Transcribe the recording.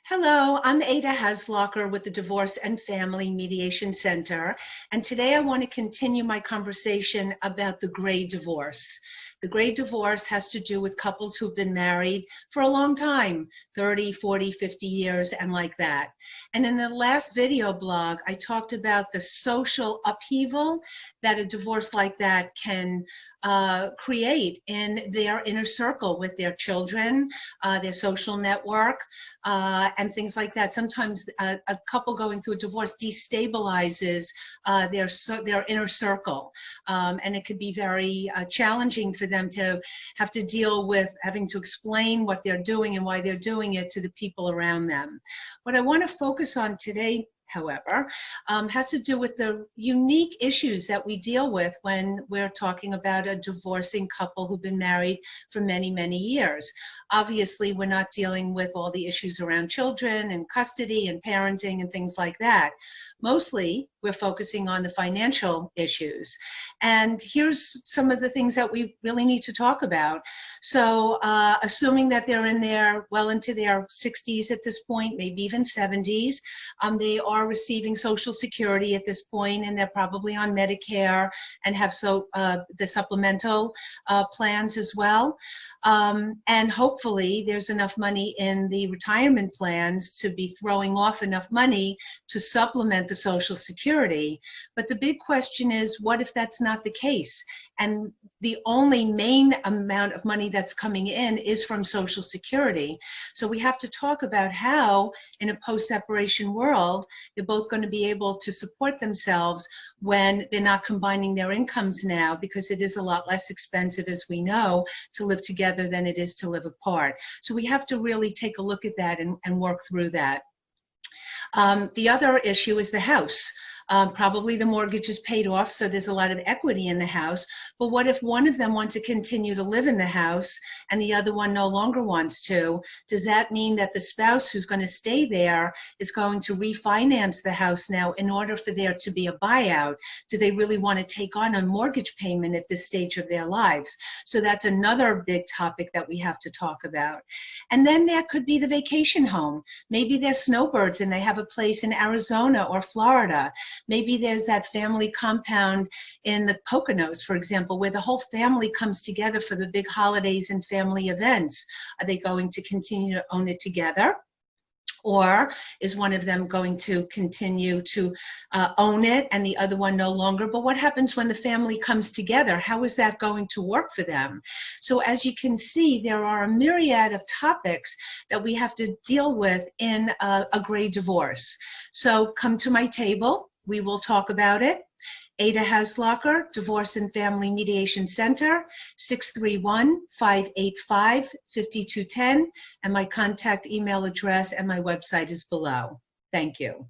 Hello, I'm Ada Hasloecher with the Divorce and Family Mediation Center, and today I want to continue my conversation about the gray divorce. The gray divorce has to do with couples who've been married for a long time, 30, 40, 50 years, and like that. And in the last video blog, I talked about the social upheaval that a divorce like that can create in their inner circle with their children, their social network, and things like that. Sometimes a couple going through a divorce destabilizes their inner circle, and it could be very challenging for them to have to deal with having to explain what they're doing and why they're doing it to the people around them. What I want to focus on today, however, has to do with the unique issues that we deal with when we're talking about a divorcing couple who've been married for many, many years. Obviously, we're not dealing with all the issues around children and custody and parenting and things like that. Mostly, we're focusing on the financial issues. And here's some of the things that we really need to talk about. So assuming that they're well into their 60s at this point, maybe even 70s, they are receiving Social Security at this point, and they're probably on Medicare and have the supplemental plans as well. And hopefully there's enough money in the retirement plans to be throwing off enough money to supplement the Social Security. But the big question is, what if that's not the case? And the only main amount of money that's coming in is from Social Security. So we have to talk about how, in a post-separation world, they're both going to be able to support themselves when they're not combining their incomes now, because it is a lot less expensive, as we know, to live together than it is to live apart. So we have to really take a look at that and work through that. The other issue is the house. Probably the mortgage is paid off, so there's a lot of equity in the house. But what if one of them wants to continue to live in the house and the other one no longer wants to? Does that mean that the spouse who's going to stay there is going to refinance the house now in order for there to be a buyout? Do they really want to take on a mortgage payment at this stage of their lives? So that's another big topic that we have to talk about. And then there could be the vacation home. Maybe they're snowbirds and they have a place in Arizona or Florida. Maybe there's that family compound in the Poconos, for example, where the whole family comes together for the big holidays and family events. Are they going to continue to own it together? Or is one of them going to continue to own it and the other one no longer? But what happens when the family comes together? How is that going to work for them? So as you can see, there are a myriad of topics that we have to deal with in a gray divorce. So come to my table. We will talk about it. Ada Hasloecher, Divorce and Family Mediation Center, 631-585-5210, and my contact email address and my website is below. Thank you.